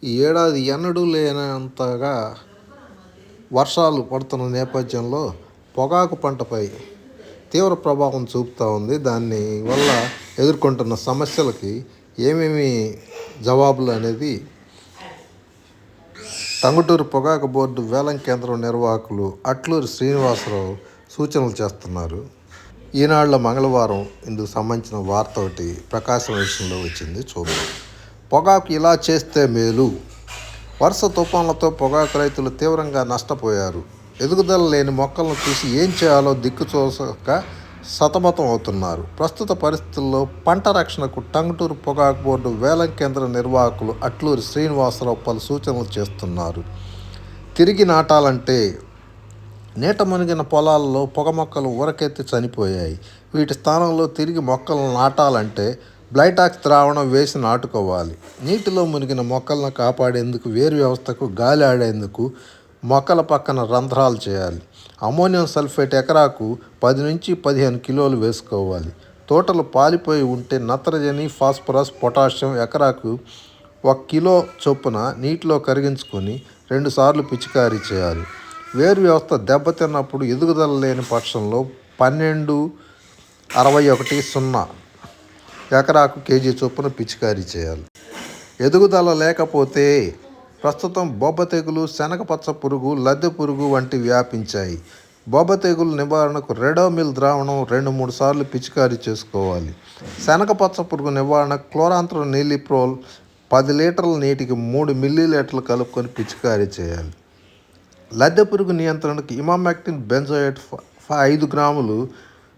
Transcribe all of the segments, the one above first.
ఈ ఏడాది ఎన్నడూ లేనంతగా వర్షాలు పడుతున్న నేపథ్యంలో పొగాకు పంటపై తీవ్ర ప్రభావం చూపుతూ ఉంది. దాని వల్ల ఎదుర్కొంటున్న సమస్యలకి ఏమేమి జవాబులు అనేది టంగుటూరు పొగాకు బోర్డు వేలం కేంద్రం నిర్వాహకులు అట్లూరి శ్రీనివాసరావు సూచనలు చేస్తున్నారు. ఈనాడులో మంగళవారం ఇందుకు సంబంధించిన వార్త ఒకటి ప్రకాశం విషయంలో వచ్చింది. చూద్దాం. పొగాకు ఇలా చేస్తే మేలు. వరుస తుఫాన్లతో పొగాకు రైతులు తీవ్రంగా నష్టపోయారు. ఎదుగుదల లేని మొక్కలను చూసి ఏం చేయాలో దిక్కుచోసక సతమతం అవుతున్నారు. ప్రస్తుత పరిస్థితుల్లో పంట రక్షణకు టంగుటూరు పొగాకు బోర్డు వేలం కేంద్ర నిర్వాహకులు అట్లూరి శ్రీనివాసరావు పలు సూచనలు చేస్తున్నారు. తిరిగి నాటాలంటే నీట మునిగిన పొలాల్లో పొగ మొక్కలు ఊరకెత్తి చనిపోయాయి. వీటి స్థానంలో తిరిగి మొక్కలను నాటాలంటే బ్లైటాక్స్ ద్రావణం వేసి నాటుకోవాలి. నీటిలో మునిగిన మొక్కలను కాపాడేందుకు వేరు వ్యవస్థకు గాలి ఆడేందుకు మొక్కల పక్కన రంధ్రాలు చేయాలి. అమోనియం సల్ఫేట్ ఎకరాకు 10 నుంచి 15 కిలోలు వేసుకోవాలి. తోటలు పాలిపోయి ఉంటే నత్రజని, ఫాస్ఫరస్, పొటాషియం ఎకరాకు 1 కిలో చొప్పున నీటిలో కరిగించుకొని 2 సార్లు పిచికారీ చేయాలి. వేరు వ్యవస్థ దెబ్బతిన్నప్పుడు ఎదుగుదల లేని పక్షంలో 12-61-0 ఎకరాకు కేజీ చొప్పున పిచికారీ చేయాలి. ఎదుగుదల లేకపోతే ప్రస్తుతం బొబ్బ తెగులు, శనగపచ్చ పురుగు, లద్దె పురుగు వంటి వ్యాపించాయి. బొబ్బ తెగులు నివారణకు రెడోమిల్ ద్రావణం 2-3 సార్లు పిచికారీ చేసుకోవాలి. శనగపచ్చ పురుగు నివారణకు క్లోరాంత్రోనిలిప్రోల్ 10 లీటర్ల నీటికి 3 మిల్లీలీటర్లు కలుపుకొని పిచికారీ చేయాలి. లద్దె పురుగు నియంత్రణకు ఇమామెక్టిన్ బెంజోయేట్ 5 గ్రాములు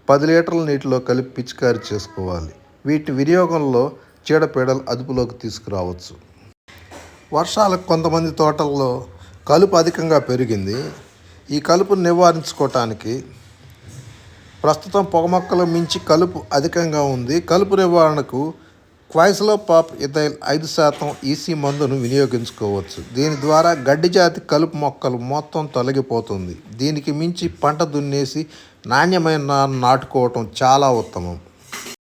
10 లీటర్ల నీటిలో కలిపి పిచికారీ చేసుకోవాలి. వీటి వినియోగంలో చీడపీడలు అదుపులోకి తీసుకురావచ్చు. వర్షాలకు కొంతమంది తోటల్లో కలుపు అధికంగా పెరిగింది. ఈ కలుపును నివారించుకోవటానికి ప్రస్తుతం పొగ మొక్కలు మించి కలుపు అధికంగా ఉంది. కలుపు నివారణకు క్వైసలోపాప్ ఇథైల్ 5% ఈసీ మందును వినియోగించుకోవచ్చు. దీని ద్వారా గడ్డి జాతి కలుపు మొక్కలు మొత్తం తొలగిపోతుంది. దీనికి మించి పంట దున్నేసి నాణ్యమైన నాటుకోవటం చాలా ఉత్తమం.